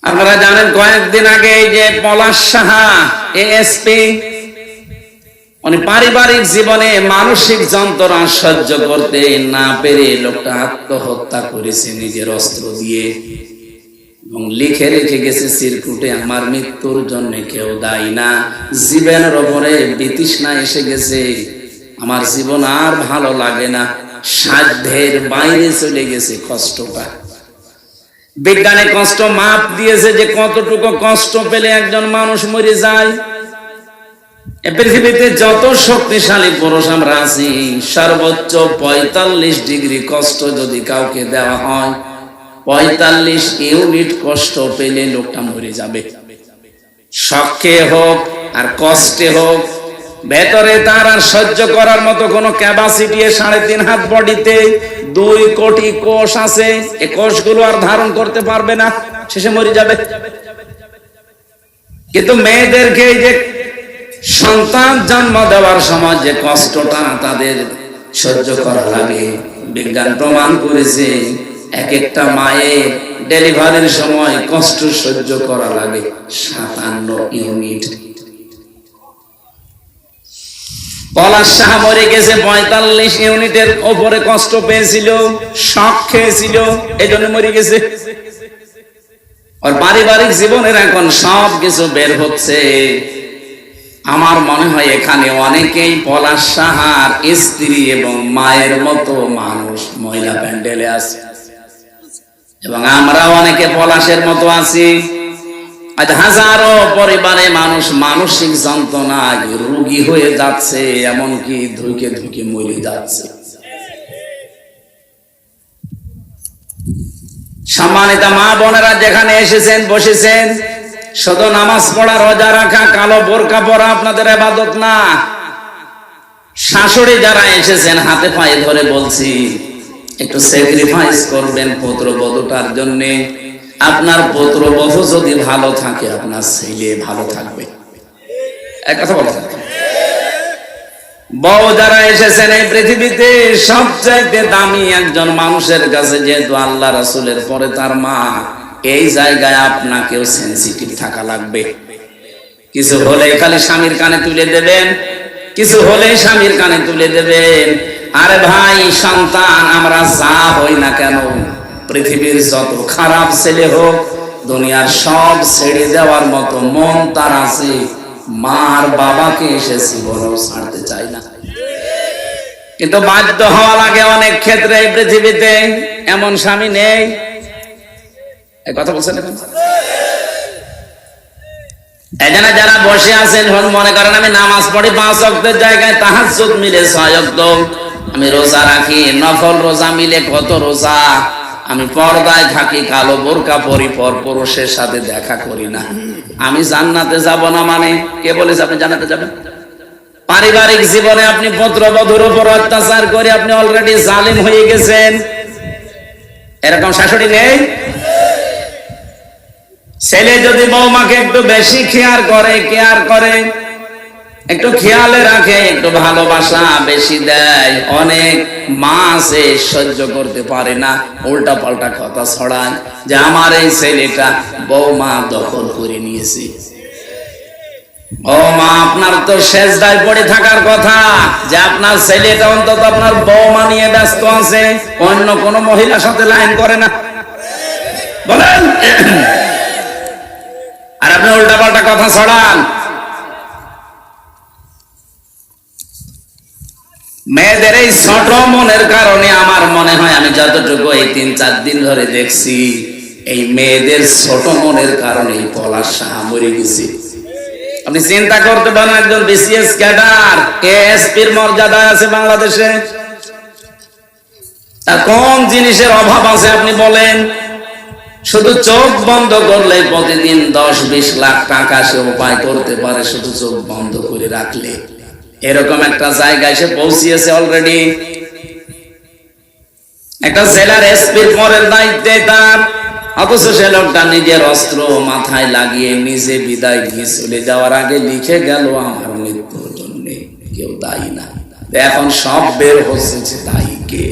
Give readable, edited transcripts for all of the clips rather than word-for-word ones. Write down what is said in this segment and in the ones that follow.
আপনারা জানেন কয়েকদিন আগে এই যে পলাশ সাহা এএসপি উনি পারিবারিক জীবনে মানসিক যন্ত্রণা সহ্য করতে না পেরে লোকটা আত্মহত্যা করেছে নিজের অস্ত্র দিয়ে এবং লিখে রেখে গেছে চিরকুটে, আমার মৃত্যুর জন্য কেউ দায়ী না, জীবনের ওপরে বিতৃষ্ণা এসে গেছে, আমার জীবন আর ভালো লাগে না, সাধ্যের বাইরে চলে গেছে কষ্টটা। বিজ্ঞানে কষ্ট মাপ দিয়েছে যে কতটুকু কষ্ট পেলে একজন মানুষ মরে যায়। পৃথিবীতে যত শক্তিশালী পুরুষ আমরা আছি, সর্বোচ্চ ৪৫ ডিগ্রি কষ্ট যদি কাউকে দেওয়া হয়, ৪৫ ইউনিট কষ্ট পেলে লোকটা মরে যাবে। শখে হোক আর কষ্টে হোক, ভেতরে তার আর সহ্য করার মতো কোনো ক্যাপাসিটি ৩.৫ হাত বডিতে ২ কোটি কোষ আছে, এই কোষগুলো আর ধারণ করতে পারবে না, শেষে মরে যাবে। কিন্তু মেয়েদেরকে এই যে সন্তান জন্ম দেওয়ার সময় যে কষ্টটা তাদের সহ্য করা লাগে, বিজ্ঞান প্রমাণ করেছে এক একটা মায়ের ডেলিভারির সময় কষ্ট সহ্য করা লাগে ৫৭ ইউনিট। পলাশ সাহা মরে গেছে ৪৫ ইউনিটের ওপরে কষ্ট পেয়েছিল, শক খেয়েছিল, এই জন্য মরে গেছে। আর পারিবারিক জীবনের এখন সব কিছু বের হচ্ছে। আমার মনে হয় এখানে অনেকেই পলাশ সাহার স্ত্রী এবং মায়ের মতো মানুষ মহিলা প্যান্ডেলে আছে, এবং আমরা অনেকে পলাশের মতো আছি। আজ হাজারো পরিবারে মানুষ মানসিক যন্ত্রণায় রোগী হয়ে যাচ্ছে, এমনকি ধুকে ধুকে মরে যাচ্ছে। সম্মানিত মা বোনেরা যেখানে এসেছেন বসেছেন, শুধু নামাজ পড়া রোজা রাখা কালো বোরকা পরা আপনাদের ইবাদত না। শাশুড়ি যারা এসেছেন হাতে পায়ে ধরে বলছি, একটু স্যাক্রিফাইস করবেন পুত্রবধূটার জন্য। আপনার পুত্রবধূ যদি ভালো থাকে, আপনার ছেলে ভালো থাকবে। এক কথা বলতে, বউ যারা এসেছেন এই পৃথিবীতে সবচাইতে দামি একজন মানুষের কাছে, যেহেতু আল্লাহ রাসূলের পরে তার মা, এই জায়গায় আপনাকেও সেনসিটিভ থাকা লাগবে। কিছু হলে খালি স্বামীর কানে তুলে দেবেন, কিছু হলে স্বামীর কানে তুলে দেবেন। আরে ভাই, সন্তান আমরা যা হই না কেন, পৃথিবীর যত খারাপ ছেলে হোক, দুনিয়ার সব ছেড়ে দেওয়ার মতো মন তার আছে, মার বাবাকে এসে জীবনও ছাড়তে চায় না। কিন্তু বাধ্য হওয়া লাগে অনেক ক্ষেত্রে। এই পৃথিবীতে এমন স্বামী নেই। এই কথা বলছেন এখন? এখানে যারা বসে আছেন, মনে করেন আমি নামাজ পড়ি ৫ ওয়াক্তের জায়গায় তাহাজ্জুদ মিলে ৬ ওয়াক্ত, আমি রোজা রাখি, নফল রোজা মিলে কত রোজা, আমি পর্দায় থাকি, কালো বোরকা পরি, পর পুরুষের সাথে দেখা করি না, আমি জান্নাতে যাব না। মানে কে বলেছে আপনি জান্নাতে যাবেন? পারিবারিক জীবনে আপনি পুত্রবধূর উপর অত্যাচার করে আপনি অলরেডি জালিম হয়ে গেছেন। এরকম শাশুড়ি নেই? ছেলে যদি বৌমাকে একটু বেশি কেয়ার করে, একটু খেয়ালে রাখে, একটু ভালোবাসা বেশি দেয়, অনেক মা আছে সহ্য করতে পারে না, উল্টা পাল্টা কথা ছড়ায় যে আমার এই ছেলেটা বৌমা দখল করে নিয়েছে। ও মা, আপনার তো সেজদায় পড়ে থাকার কথা যে আপনার ছেলেটা অন্তত আপনার বৌমা নিয়ে ব্যস্ত আছে, অন্য কোনো মহিলার সাথে লাইন করে না, বলেন? আর আপনি উল্টা পাল্টা কথা ছড়ান। মেয়েদের এই ছোট মনের কারণে আমার মনে হয়, আমি যতটুকু এই ৩-৪ দিন ধরে দেখছি, এই মেয়েদের ছোট মনের কারণে পলাশ সাহা মরে গেছে। আপনি চিন্তা করতে পারেন, একজন বিসিএস ক্যাডার এএসপির মর্যাদায় আছে বাংলাদেশে, তার কোন জিনিসের অভাব আছে আপনি বলেন? শুধু চোখ বন্ধ করলে প্রতিদিন ১০-২০ লাখ টাকা সে উপায় করতে পারে, শুধু চোখ বন্ধ করে রাখলে। এরকম একটা জায়গায় সে পৌঁছিয়েছে অলরেডি। একটা জেলার এসপির পরের দায়িত্বে তার, অথচ সে লোকটা নিজের অস্ত্র মাথায় লাগিয়ে নিজে বিদায় নিয়ে চলে যাওয়ার আগে লিখে গেল, আমার মৃত্যুর জন্য কেউ দায়ী না। এখন সব বের হচ্ছে দায়ী কে।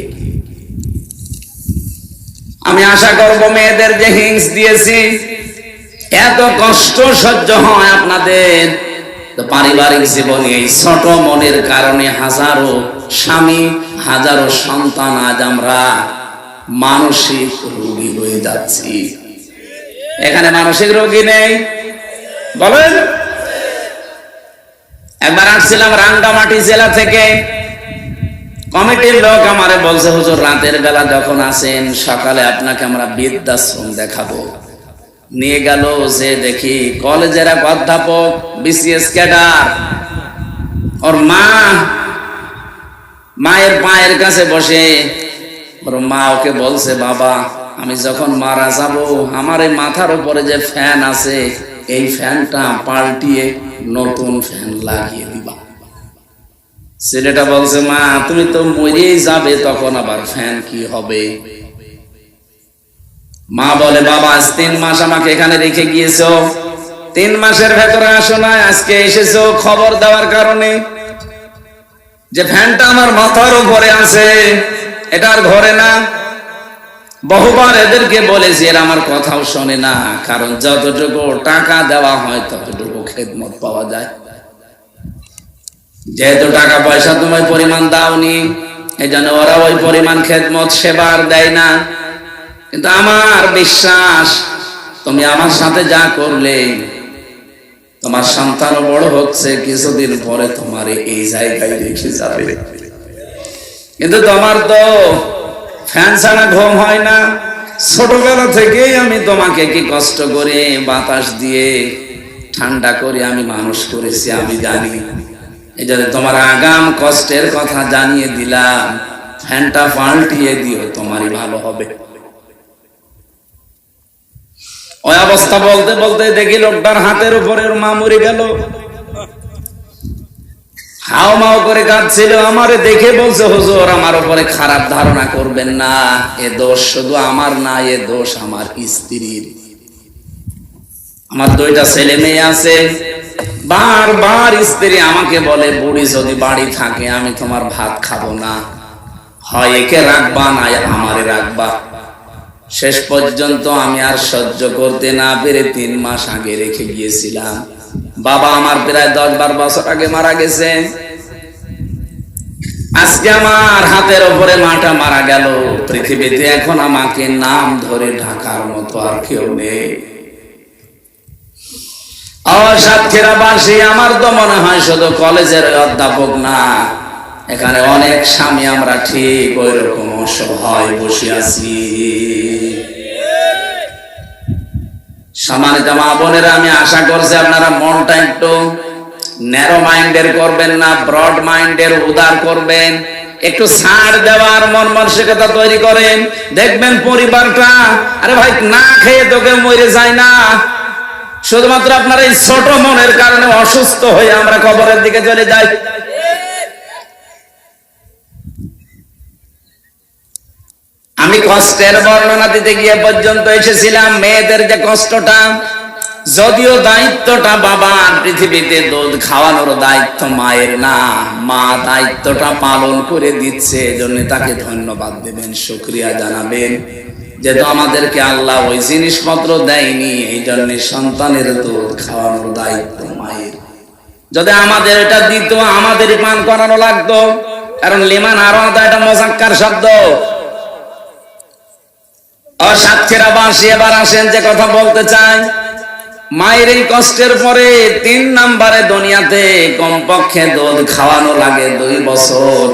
আমি আশা করব মেয়েদের যে হিংস দিয়েছি, এত কষ্ট সহ্য হয় আপনাদের, তো পারিবারিক জীবনে এই ছোট মনের কারণে হাজারো স্বামী, হাজারো সন্তান আজ আমরা মানসিক রোগী হয়ে যাচ্ছি। এখানে মানসিক রোগী নেই বলেন? একবার আসছিলাম রাঙ্গামাটি জেলা থেকে, কমিটির লোক আমারে বলছে, হুজুর রাতের বেলা যখন আসেন সকালে আপনাকে আমরা বৃদ্ধাশ্রম দেখাবো। নিয়ে গেল, যে দেখি কলেজের এক অধ্যাপক, বিসিএস ক্যাডার, ওর মায়ের পায়ের কাছে বসে ওর মা ওকে বলছে, বাবা আমি যখন মারা যাব আমার এই মাথার উপরে যে ফ্যান আছে এই ফ্যানটা পাল্টিয়ে নতুন ফ্যান লাগিয়ে দিবা। ছেলেটা বলছে, মা তুমি তো মরেই যাবে, তখন আবার ফ্যান কি হবে? মা বলে, বাবা আজ 3 মাস আমাকে এখানে রেখে গিয়েছো, 3 মাসের ভেতরে আসো না, আজকে এসেছো খবর দেওয়ার কারণে যে ফ্যানটা আমার মাথার উপরে আছে, এটা আর ঘরে না। বহুবার এদেরকে বলেছি, এরা আমার কথাও শোনে না, কারণ যতটুকু টাকা দেওয়া হয় ততটুকু খেদমত পাওয়া যায়। যেহেতু টাকা পয়সা তুমি পরিমাণ দাওনি, এই জন্য ওরা ওই পরিমাণ খেদমত সেবার দেয় না। কিন্তু আমার বিশ্বাস, তুমি আমার সাথে যা করলে তোমার সন্তান বড় হচ্ছে, কিছুদিন পরে তোমার এই জায়গায় রেখে যাবে। কিন্তু তোমার তো ফ্যান ছাড়া ঘুম হয় না। ছোটবেলা থেকেই আমি তোমাকে কি কষ্ট করে বাতাস দিয়ে ঠান্ডা করে আমি মানুষ করেছি, আমি জানি। এই জন্য তোমার আগাম কষ্টের কথা জানিয়ে দিলাম, ফ্যানটা পাল্টিয়ে দিও, তোমারই ভালো হবে। ওই অবস্থা বলতে বলতে দেখি লোকটার হাতের উপরে ওর মা মরে গেল, হাও মাও করে কাঁদছিল। আমারে দেখে বলছে, হুজুর আমার উপরে খারাপ ধারণা করবেন না, এ দোষ শুধু আমার না, এ দোষ আমার স্ত্রীর। আমার 2টা ছেলে মেয়ে আছে, বারবার স্ত্রী আমাকে বলে, বুড়ি যদি বাড়ি থাকে আমি তোমার ভাত খাবো না, হয় একে রাখবা না আমারে রাখবা। শেষ পর্যন্ত আমি আর সহ্য করতে না পেরে 3 মাস আগে রেখে গিয়েছিলাম। বাবা আমার প্রায় 10-12 বছর আগে মারা গেছে। আজকে আমার হাতের উপরে মাটা মারা গেল। পৃথিবীতে এখন আমাকে নাম ধরে ঢাকার মতো আর কেউ নেই। সাতক্ষীরাবাসী, আমার তো মনে হয় শুধু কলেজের অধ্যাপক না, এখানে অনেক স্বামী আমরা ঠিক ওই রকম অসহায় বসে আছি। সম্মানিত মা বোনেরা, আমি আশা করছি আপনারা মনটা একটু ন্যারো মাইন্ডের করবেন না, ব্রড মাইন্ডের উদার করবেন। একটু ছাড় দেওয়ার মন মানসিকতা তৈরি করেন, দেখবেন পরিবারটা, আরে ভাই না খেয়ে তোকে মরে যায় না। শুধুমাত্র আপনার এই ছোট মনের কারণে অসুস্থ হয়ে আমরা কবরের দিকে চলে যাই। আমি কষ্টের বর্ণনা দিতে গিয়ে পর্যন্ত এসেছিলাম মেয়েদের যে কষ্টটা, যদিও দায়িত্বটা বাবার, পৃথিবীতে দুধ খাওয়ানোর দায়িত্ব মায়ের না, মা দায়িত্বটা পালন করে দিচ্ছে, এজন্য তাকে ধন্যবাদ দেবেন, শুকরিয়া জানাবেন। যেহেতু আমাদেরকে আল্লাহ ওই জিনিসপত্র দেয়নি, এই জন্য সন্তানের দুধ খাওয়ানোর দায়িত্ব মায়ের। যদি আমাদের এটা দিত, আমাদেরই পান করানো লাগতো, কারণ লিমান আরো এটা মোজাক্কার শব্দ। সাতক্ষীরাবাসী, এবার আসেন যে কথা বলতে চাই। মায়ের এই কষ্টের পরে 3 নম্বরে দুনিয়াতে কমপক্ষে দুধ খাওয়ানো লাগে 2 বছর।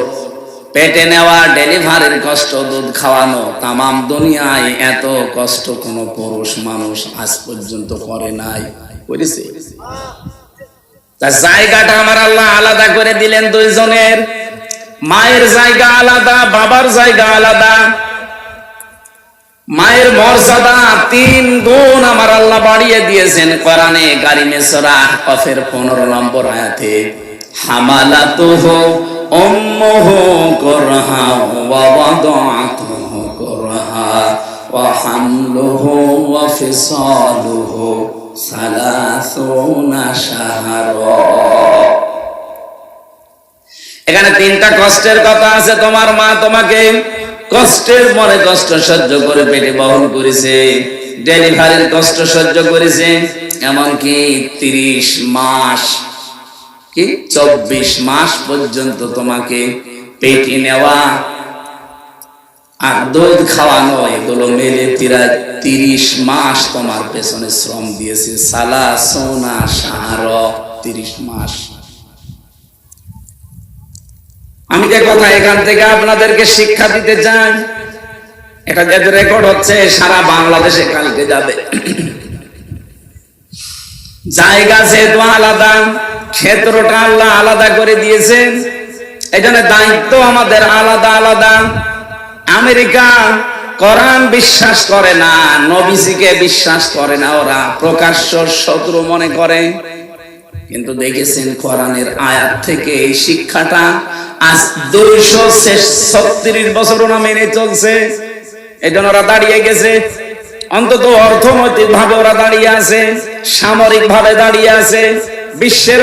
পেটে নেওয়া, ডেলিভারির কষ্ট, দুধ খাওয়ানো, তামাম দুনিয়ায় এত কষ্ট কোন পুরুষ মানুষ আজ পর্যন্ত করে নাই, করেছে? তার জায়গাটা আমার আল্লাহ আলাদা করে দিলেন 2 জনের। মায়ের জায়গা আলাদা, বাবার জায়গা আলাদা। মায়ের মর্যাদা 3 গুণ আমার আল্লাহ বাড়িয়ে দিয়েছেন কোরআনে কারিমে সূরা কফের 15 নম্বর আয়াতে। হামালাতুহু উম্মুহু কুরহা ওয়া ওয়াদাআতুহু কুরহা ওয়া হামলুহু ওয়া ফিসালুহু 30 শাহরা। এখানে 3টা কষ্টের কথা আছে। তোমার মা তোমাকে কষ্টের মনে কষ্ট সহ্য করে পেটে বহন করেছে, ডেলিভারির কষ্ট সহ্য করেছে, এমনকি 30 মাস কি 24 মাস পর্যন্ত তোমাকে পেটে নেওয়া আর দুধ খাওয়ানো, এগুলো মিলে 30 মাস তোমার পেছনে শ্রম দিয়েছে। সালা সোনা সার 30 মাস। আমি যে কথা এখান থেকে আপনাদেরকে শিক্ষা দিতে চাই, এটা যেহেতু রেকর্ড হচ্ছে সারা বাংলাদেশে কালকে যাবে। জায়গা যেহেতু আলাদা, ক্ষেত্রটা আল্লাহ আলাদা করে দিয়েছেন, এই জন্য দায়িত্ব আমাদের আলাদা আলাদা। আমেরিকা কোরআন বিশ্বাস করে না, নবীজিকে বিশ্বাস করে না, ওরা প্রকাশ্য শত্রু মনে করে। কিন্তু দেখেছেন কোরআনের আয়াত থেকে এই শিক্ষাটা আজ 236 বছর ওরা মেনে চলছে। এই জন্য ওরা দাঁড়িয়ে গেছে, অন্তত অর্থনৈতিক ভাবে ওরা দাঁড়িয়ে আছে, সামরিক ভাবে দাঁড়িয়ে আছে, বিশ্বের